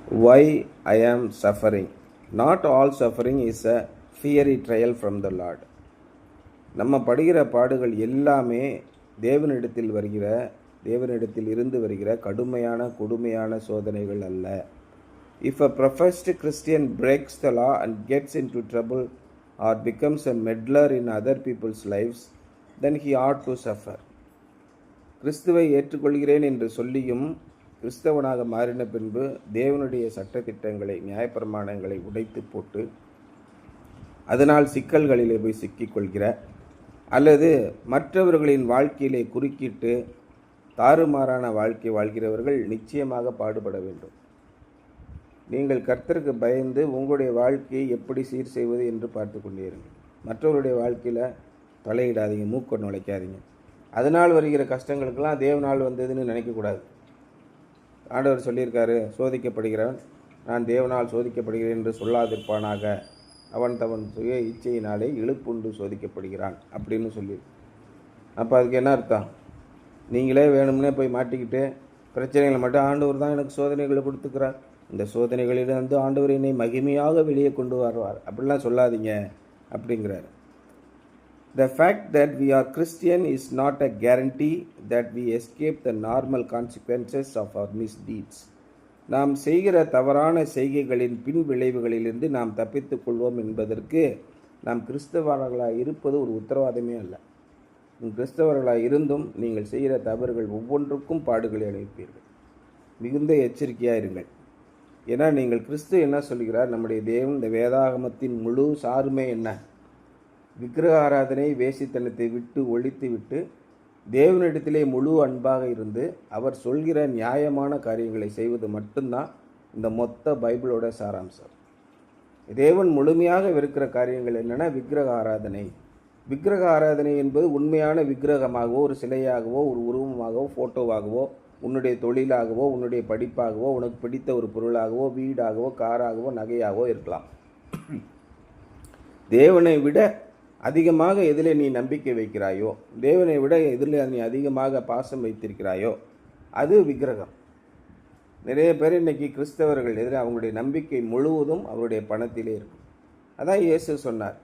Why I am suffering. Not all suffering is a fiery trial from the Lord. நம்ம படுகிற பாடுகள் எல்லாமே தேவனிடத்தில் இருந்து வருகிற கொடுமையான சோதனைகள் அல்ல. If a professed Christian breaks the law and gets into trouble or becomes a meddler in other people's lives, then he ought to suffer. கிறிஸ்துவை ஏற்றுக்கொள்கிறேன் என்று சொல்லியும் கிறிஸ்தவனாக மாறின பின்பு தேவனுடைய சட்டத்திட்டங்களை நியாயப்பிரமாணங்களை உடைத்து போட்டு அதனால் சிக்கல்களிலே போய் சிக்கிக்கொள்கிற அல்லது மற்றவர்களின் வாழ்க்கையிலே குறுக்கிட்டு தாறுமாறான வாழ்க்கை வாழ்கிறவர்கள் நிச்சயமாக பாடுபட வேண்டும். நீங்கள் கர்த்தருக்கு பயந்து உங்களுடைய வாழ்க்கையை எப்படி சீர் செய்வது என்று பார்த்து கொண்டீர்கள். மற்றவருடைய வாழ்க்கையில் தலையிடாதீங்க, மூக்க நுழைக்காதீங்க. அதனால் வருகிற கஷ்டங்களுக்கெல்லாம் தேவனால் வந்ததுன்னு நினைக்கக்கூடாது. ஆண்டவர் சொல்லியிருக்காரு, சோதிக்கப்படுகிறவன் நான் தேவனால் சோதிக்கப்படுகிறேன் என்று சொல்லாதிருப்பானாக, அவன் தவன் சுய இச்சையினாலே இழுப்புண்டு சோதிக்கப்படுகிறான் அப்படின்னு சொல்லி. அப்போ அதுக்கு என்ன அர்த்தம்? நீங்களே வேணும்னே போய் மாட்டிக்கிட்டு பிரச்சனைகளை மட்டும் ஆண்டவர் தான் எனக்கு சோதனைகளை கொடுத்துக்கிறார், இந்த சோதனைகளிலிருந்து ஆண்டவர் என்னை மகிமையாக வெளியே கொண்டு வருவார் அப்படிலாம் சொல்லாதீங்க அப்படிங்கிறார். The fact that we are Christian is not a guarantee that we escape the normal consequences of our misdeeds. நாம் செய்கிற தவறான செய்கைகளின் பின் விளைவுகளிலிருந்து நாம் தப்பித்துக் கொள்வோம் என்பதற்கு நாம் கிறிஸ்தவர்களாக இருப்பது ஒரு உத்தரவாதமே அல்ல. கிறிஸ்தவர்களாக இருந்தும் நீங்கள் செய்கிற தவறுகள் ஒவ்வொன்றுக்கும் பாடுகளை அனுப்பீர்கள். மிகுந்த எச்சரிக்கையாக இருங்கள். ஏன்னா நீங்கள் கிறிஸ்து என்ன சொல்கிறார்? நம்முடைய தேவன் இந்த வேதாகமத்தின் முழு சாருமே என்ன? விக்கிரக ஆராதனை வேசித்தனத்தை விட்டு ஒழித்து விட்டு தேவனிடத்திலே முழு அன்பாக இருந்து அவர் சொல்கிற நியாயமான காரியங்களை செய்வது மட்டும்தான் இந்த மொத்த பைபிளோட சாராம்சம். தேவன் முழுமையாக வெறுக்கிற காரியங்கள் என்னென்னா விக்கிரக ஆராதனை. விக்கிரக ஆராதனை என்பது உண்மையான விக்கிரகமாகவோ ஒரு சிலையாகவோ ஒரு உருவமாகவோ ஃபோட்டோவாகவோ உன்னுடைய தொழிலாகவோ உன்னுடைய படிப்பாகவோ உனக்கு பிடித்த ஒரு பொருளாகவோ வீடாகவோ காராகவோ நகையாகவோ இருக்கலாம். தேவனை விட அதிகமாக எதில் நீ நம்பிக்கை வைக்கிறாயோ, தேவனை விட எதில் நீ அதிகமாக பாசம் வைத்திருக்கிறாயோ அது விக்கிரகம். நிறைய பேர் இன்றைக்கி கிறிஸ்தவர்கள் எதிரே அவங்களுடைய நம்பிக்கை முழுவதும் அவருடைய பணத்திலே இருக்கும். அதான் இயேசு சொன்னார்,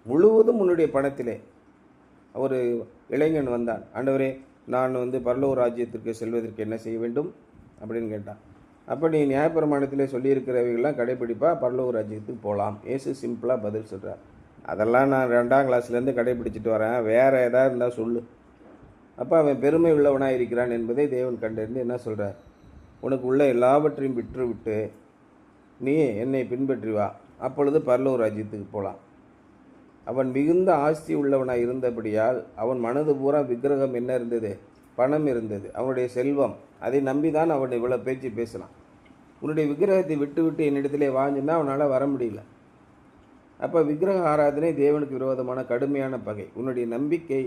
முழுவதும் உன்னுடைய பணத்திலே. ஒரு இளைஞன் வந்தான், ஆண்டவரே நான் பரலோக ராஜ்யத்திற்கு செல்வதற்கு என்ன செய்ய வேண்டும் அப்படின்னு கேட்டான். அப்போ நீ நியாயப்பிரமாணத்திலே சொல்லியிருக்கிறவைகள்லாம் கடைப்பிடிப்பா, பரலோக ராஜ்யத்துக்கு போகலாம். இயேசு சிம்பிளாக பதில் சொல்கிறார், அதெல்லாம் நான் 2ஆம் கிளாஸ்லேருந்து கடைப்பிடிச்சிட்டு வரேன், வேறு ஏதாவது இருந்தால் சொல்லு. அப்போ அவன் பெருமை உள்ளவனாக இருக்கிறான் என்பதை தேவன் கண்டறிந்து என்ன சொல்கிறார்? உனக்கு உள்ள எல்லாவற்றையும் விட்டுவிட்டு நீ என்னை பின்பற்றி வா, அப்பொழுது பரலோக ராஜ்யத்துக்கு போகலாம். அவன் மிகுந்த ஆஸ்தி உள்ளவனாக இருந்தபடியால் அவன் மனது பூரா விக்கிரகம் என்ன இருந்தது? பணம் இருந்தது, அவனுடைய செல்வம். அதை நம்பி தான் அவன் இவ்வளோ பேச்சு பேசலாம். உன்னுடைய விக்கிரகத்தை விட்டு என்னிடத்திலே வாங்கினா அவனால் வர முடியல. அப்போ விக்கிரக ஆராதனை தேவனுக்கு விரோதமான கடுமையான பகை. உன்னுடைய நம்பிக்கை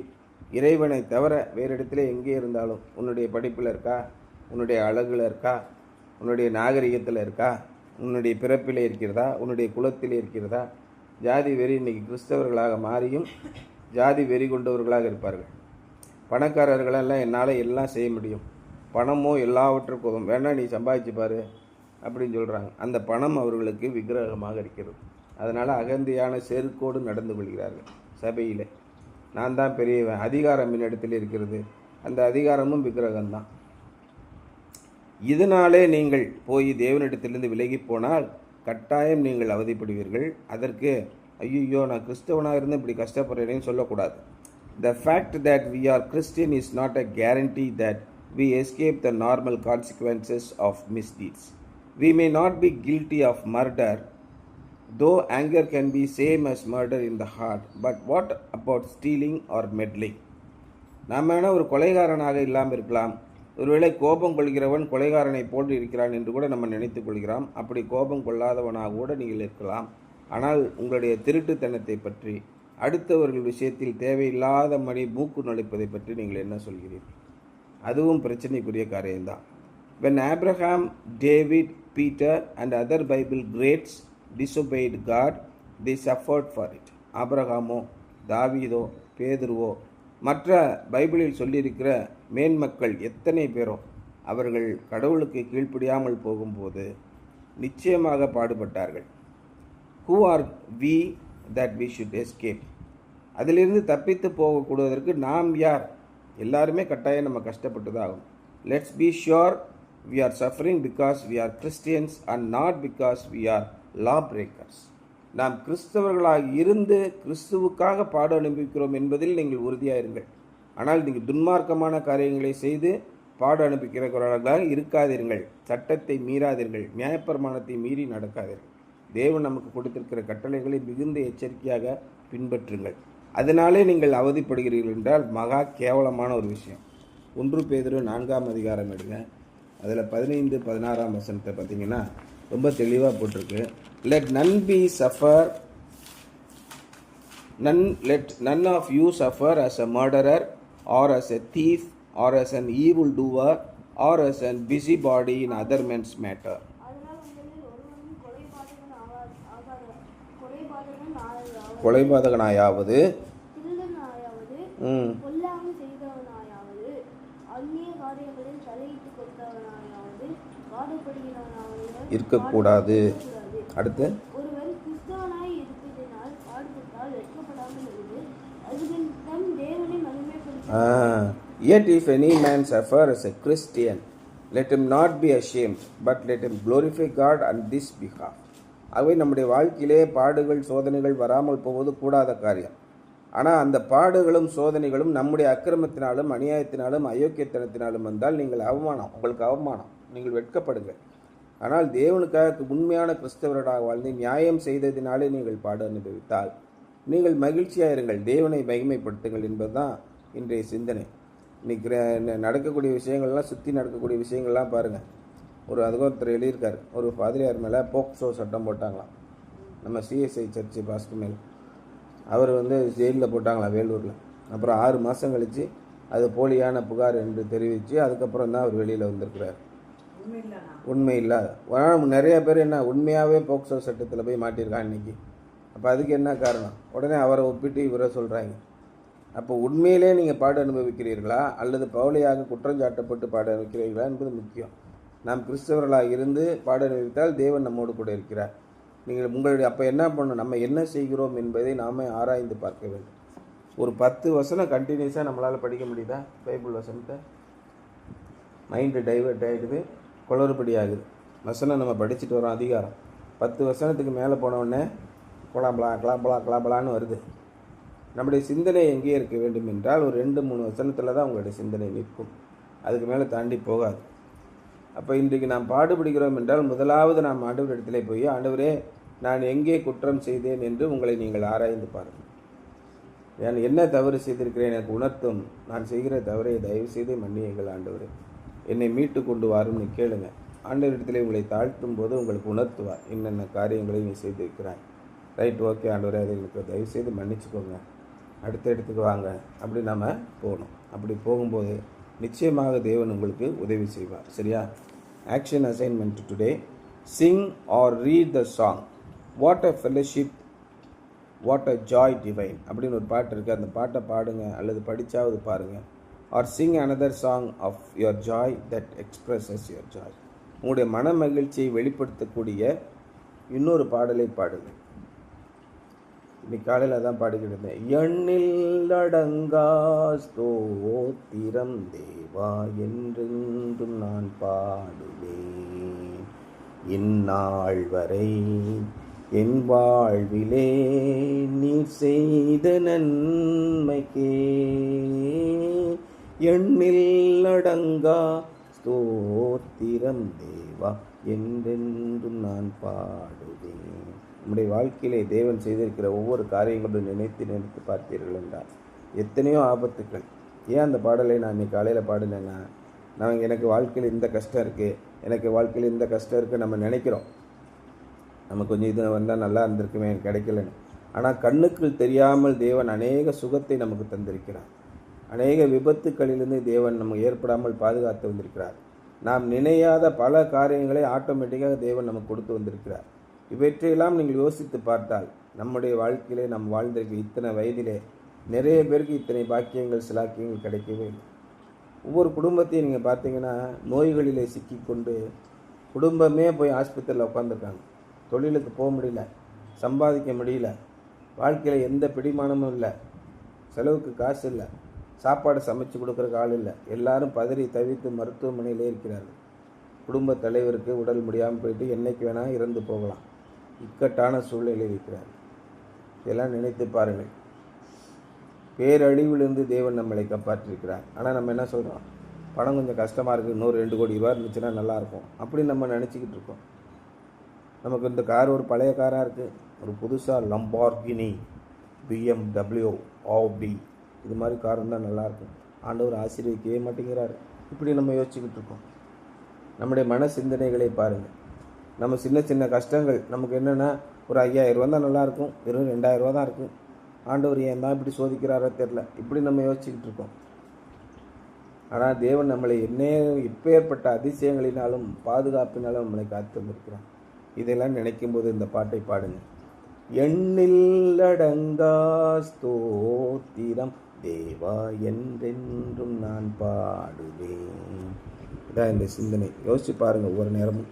இறைவனை தவிர வேறு இடத்துல எங்கே இருந்தாலும், உன்னுடைய படிப்பில் இருக்கா, உன்னுடைய அழகில் இருக்கா, உன்னுடைய நாகரிகத்தில் இருக்கா, உன்னுடைய பிறப்பிலே இருக்கிறதா, உன்னுடைய குலத்திலே இருக்கிறதா? ஜாதி வெறி இன்றைக்கி கிறிஸ்தவர்களாக மாறியும் ஜாதி வெறி கொண்டவர்களாக இருப்பார்கள். பணக்காரர்களெல்லாம் என்னால் எல்லாம் செய்ய முடியும், பணமோ எல்லாவற்றுக்கும் வேணா நீ சம்பாதிச்சு பாரு அப்படின்னு சொல்கிறாங்க. அந்த பணம் அவர்களுக்கு விக்கிரகமாக இருக்கிறது. அதனால் அகந்தையான செருக்கோடு நடந்து கொள்கிறார்கள். சபையில் நான் தான் பெரியவன், அதிகாரம் என்னிடத்தில் இருக்கிறது, அந்த அதிகாரமும் விக்கிரகம்தான். இதனாலே நீங்கள் போய் தேவனிடத்திலிருந்து விலகி போனால் கட்டாயம் நீங்கள் அவதிப்படுவீர்கள். அதற்கு ஐயோ நான் கிறிஸ்தவனாக இருந்து இப்படி கஷ்டப்படுறேன்னு சொல்லக்கூடாது. The fact that we are Christian is not a guarantee that we escape the normal consequences of misdeeds. We may not be guilty of murder, though anger can be same as murder in the heart. But what about stealing or meddling? நாம் வேணால் ஒரு கொலைகாரனாக இல்லாமல் இருக்கலாம். ஒருவேளை கோபம் கொள்கிறவன் கொலைகாரனை போன்று இருக்கிறான் என்று கூட நம்ம நினைத்து கொள்கிறோம். அப்படி கோபம் கொள்ளாதவனாக கூட நீங்கள் இருக்கலாம். ஆனால் உங்களுடைய திருட்டுத்தனத்தை பற்றி, அடுத்தவர்கள் விஷயத்தில் தேவையில்லாத மூக்கு நுழைப்பதை பற்றி நீங்கள் என்ன சொல்கிறீர்கள்? அதுவும் பிரச்சனைக்குரிய காரியம்தான். When Abraham, David, Peter and other Bible greats disobeyed God, they suffered for it. ஆபிரகாமோ, தாவீதோ, பேதுருவோ, மற்ற பைபிளில் சொல்லியிருக்கிற மேன்மக்கள் எத்தனை பேரோ அவர்கள் கடவுளுக்கு கீழ்ப்படியாமல் போகும்போது நிச்சயமாக பாடுபட்டார்கள். Who are we that we should escape? அதிலிருந்து தப்பித்து போகக்கூடுவதற்கு நாம் யார்? எல்லாருமே கட்டாயம் நம்ம கஷ்டப்பட்டு தான் ஆகும். Let's be sure we are suffering because we are Christians and not because we are law breakers. நாம் கிறிஸ்தவர்களாக இருந்து கிறிஸ்துவுக்காக பாடு அனுபவிக்கிறோம் என்பதில் நீங்கள் உறுதியாயிருங்கள். ஆனால் நீங்கள் துன்மார்க்கமான காரியங்களை செய்து பாடு அனுப்பிக்கிறவர்களாக இருக்காதீர்கள். சட்டத்தை மீறாதீர்கள். நியாயப்பிரமாணத்தை மீறி நடக்காதீர்கள். தேவன் நமக்கு கொடுத்திருக்கிற கட்டளைகளை மிகுந்த எச்சரிக்கையாக பின்பற்றுங்கள். அதனாலே நீங்கள் அவதிப்படுகிறீர்கள் என்றால் மகா கேவலமான ஒரு விஷயம். 1 பேதுரு 4ஆம் அதிகாரம் எடுங்க. அதில் 15-16 வசனத்தை பார்த்தீங்கன்னா ரொம்ப தெளிவாக போட்டிருக்கு. let none of you suffer as a murderer or as a thief or as an evil doer or as a busybody in other men's matter. கொலைபாதகனாயாவது இருக்கக்கூடாது. அடுத்து yet if any man suffer as a Christian, let him not be ashamed, but let him glorify God on this behalf. அவை நம்முடைய வாழ்க்கையிலே பாடுகள் சோதனைகள் வராமல் போவது கூடாத காரியம். ஆனால் அந்த பாடுகளும் சோதனைகளும் நம்முடைய அக்கிரமத்தினாலும் அநியாயத்தினாலும் அயோக்கியத்தனத்தினாலும் வந்தால் நீங்கள் அவமானம், உங்களுக்கு அவமானம், நீங்கள் வெட்கப்படுங்கள். ஆனால் தேவனுக்காக உண்மையான கிறிஸ்தவர்களாக வாழ்ந்து நியாயம் செய்ததினாலே நீங்கள் பாடு அனுபவித்தால் நீங்கள் மகிழ்ச்சியாயிருங்கள், தேவனை மகிமைப்படுத்துங்கள் என்பதுதான் இன்றைய சிந்தனை. இன்றைக்கி நடக்கக்கூடிய விஷயங்கள்லாம் சுற்றி நடக்கக்கூடிய விஷயங்கள்லாம் பாருங்கள். அதுக்கு ஒருத்தர் எழுதியிருக்கார், ஒரு பாதிரியார் மேலே போக்சோ சட்டம் போட்டாங்களாம். நம்ம சிஎஸ்ஐ சர்ச்சு பாஸ்க்கு மேலே அவர் ஜெயிலில் போட்டாங்களாம் வேலூரில். அப்புறம் 6 மாதம் கழித்து அது போலியான புகார் என்று தெரிவித்து அதுக்கப்புறம் தான் அவர் வெளியில் வந்திருக்கிறார். உண்மை இல்லாத நிறைய பேர் என்ன உண்மையாகவே போக்சோ சட்டத்தில் போய் மாட்டியிருக்காங்க இன்றைக்கி. அப்போ அதுக்கு என்ன காரணம்? உடனே அவரை ஒப்பிட்டு இவரை சொல்கிறாங்க. அப்போ உண்மையிலே நீங்கள் பாடு அனுபவிக்கிறீர்களா அல்லது பவுலியாக குற்றஞ்சாட்டப்பட்டு பாடு அனுபவிக்கிறீர்களா என்பது முக்கியம். நாம் கிறிஸ்தவர்களாக இருந்து பாடு அனுபவித்தால் தேவன் நம்மோடு கூட இருக்கிறார். நீங்கள் உங்களுடைய அப்போ என்ன பண்ணணும்? நம்ம என்ன செய்கிறோம் என்பதை நாம் ஆராய்ந்து பார்க்க வேண்டும். ஒரு 10 வசனம் கண்டினியூஸாக நம்மளால் படிக்க முடியுதா? பைபிள் வசனத்தை மைண்டு டைவர்ட் ஆகிடுது, குளறுபடி ஆகுது. வசனம் நம்ம படிச்சுட்டு வரோம், அதிகாரம் 10 வசனத்துக்கு மேலே போனவுடனே குலாபலான்னு வருது. நம்முடைய சிந்தனை எங்கே இருக்க வேண்டும் என்றால் ஒரு 2-3 வசனத்தில் தான் உங்களுடைய சிந்தனை நிற்கும், அதுக்கு மேலே தாண்டி போகாது. அப்போ இன்றைக்கு நாம் பாடுபடுகிறோம் என்றால் முதலாவது நாம் ஆண்டவர் இடத்திலே போய், ஆண்டவரே நான் எங்கே குற்றம் செய்தேன் என்று உங்களை நீங்கள் ஆராய்ந்து பாருங்கள். நான் என்ன தவறு செய்திருக்கிறேன் எனக்கு உணர்த்தும், நான் செய்கிற தவறை தயவு செய்து மன்னியுங்கள் ஆண்டவரே, என்னை மீட்டு கொண்டு வாரும்னு கேளுங்க. ஆண்டவர் இடத்திலே உங்களை தாழ்த்தும் போது உங்களுக்கு உணர்த்துவார் என்னென்ன காரியங்களை நீ செய்திருக்கிறாய். ரைட், ஓகே ஆண்டவரே, அதை எனக்கு தயவு செய்து மன்னிச்சுக்கோங்க, அடுத்த இடத்துக்கு வாங்க, அப்படி நாம் போகணும். அப்படி போகும்போது நிச்சயமாக தேவன் உங்களுக்கு உதவி செய்வார். சரியா? Action assignment today: sing or read the song what a fellowship what a joy divine அப்படின்னு ஒரு பாட்டு இருக்குது. அந்த பாட்டை பாடுங்க அல்லது படித்தாவது பாருங்கள். Or sing another song of your joy that expresses your joy. உங்களுடைய மன மகிழ்ச்சியை வெளிப்படுத்தக்கூடிய இன்னொரு பாடலை பாடுங்க. இன்னைக்கு காலையில் தான் பாடிக்கிட்டு இருந்தேன். எண்ணில் அடங்கா ஸ்தோத்திரம் தேவா என்றென்றும் நான் பாடுவேன், இந்நாள் வரை என் வாழ்விலே நீ செய்த நன்மைக்கே. எண்ணில் அடங்கா ஸ்தோத்திரம் தேவா என்றென்றும் நான் பாடுவேன். நம்முடைய வாழ்க்கையிலே தேவன் செய்திருக்கிற ஒவ்வொரு காரியங்களும் நினைத்து பார்த்தீர்கள் என்றால் எத்தனையோ ஆபத்துக்கள். ஏன் அந்த பாடலை நான் இன்னைக்கு காலையில் பாடினேன்னா, எனக்கு வாழ்க்கையில் இந்த கஷ்டம் இருக்குது, எனக்கு வாழ்க்கையில் இந்த கஷ்டம் இருக்குது நம்ம நினைக்கிறோம். நம்ம கொஞ்சம் இது வந்தால் நல்லா இருந்திருக்குமே, கிடைக்கலன்னு. ஆனால் கண்ணுக்கு தெரியாமல் தேவன் அநேக சுகத்தை நமக்கு தந்திருக்கிறார். அநேக விபத்துக்களிலிருந்து தேவன் நமக்கு ஏற்படாமல் பாதுகாத்து வந்திருக்கிறார். நாம் நினையாத பல காரியங்களை ஆட்டோமேட்டிக்காக தேவன் நமக்கு கொடுத்து வந்திருக்கிறார். இவற்றையெல்லாம் நீங்கள் யோசித்து பார்த்தால் நம்முடைய வாழ்க்கையிலே நாம் வாழ்ந்திருக்க இத்தனை வயதிலே நிறைய பேருக்கு இத்தனை பாக்கியங்கள் சிலாக்கியங்கள் கிடைக்கவே இல்லை. ஒவ்வொரு குடும்பத்தையும் நீங்கள் பார்த்தீங்கன்னா நோய்களிலே சிக்கிக்கொண்டு குடும்பமே போய் ஆஸ்பத்திரியில் உட்காந்துருக்காங்க. தொழிலுக்கு போக முடியல, சம்பாதிக்க முடியல, வாழ்க்கையில் எந்த பிடிமானமும் இல்லை, செலவுக்கு காசு இல்லை, சாப்பாடு சமைச்சு கொடுக்குறக்கு ஆள் இல்லை, எல்லாரும் பதறி தவித்து மருத்துவமனையிலே இருக்கிறார்கள். குடும்ப தலைவருக்கு உடல் முடியாமல் போயிட்டு என்றைக்கு வேணால் இறந்து போகலாம். இக்கட்டான சூழ்நிலை இருக்கிறார். இதெல்லாம் நினைத்து பாருங்கள். பேரழிவிலிருந்து தேவன் நம்மளை காப்பாற்றிருக்கிறார். ஆனால் நம்ம என்ன சொல்கிறோம், பணம் கொஞ்சம் கஷ்டமாக இருக்குது, இன்னொரு 2 கோடி ரூபா இருந்துச்சுன்னா நல்லாயிருக்கும் அப்படி நம்ம நினச்சிக்கிட்டு இருக்கோம். நமக்கு இந்த கார் ஒரு பழைய காராக இருக்குது, ஒரு புதுசாக லம்பார்கினி, BMW, ஆடி இது மாதிரி கார் இருந்தால் நல்லாயிருக்கும். ஆண்டவர் ஆசீர்வதிக்கவே மாட்டேங்கிறார். இப்படி நம்ம யோசிச்சுக்கிட்டு இருக்கோம். நம்முடைய மன சிந்தனைகளை பாருங்கள். நம்ம சின்ன சின்ன கஷ்டங்கள் நமக்கு என்னென்னா, ஒரு 5000 ரூபா தான் நல்லாயிருக்கும், வெறும் 2000 ரூபா தான் இருக்குது, ஆண்டவர் ஏன் தான் இப்படி சோதிக்கிறாரோ தெரில, இப்படி நம்ம யோசிச்சுக்கிட்டு இருக்கோம். ஆனால் தேவன் நம்மளை எப்பேற்பட்ட அதிசயங்களினாலும் பாதுகாப்பினாலும் நம்மளை காத்து வந்திருக்கிறார். இதெல்லாம் நினைக்கும் போது இந்த பாட்டை பாடுங்க. எண்ணில் அடங்கா ஸ்தோத்திரம் தேவா என்றென்றும் நான் பாடுவேன். இதான் இந்த சிந்தனை. யோசிச்சு பாருங்கள் ஒவ்வொரு நேரமும்.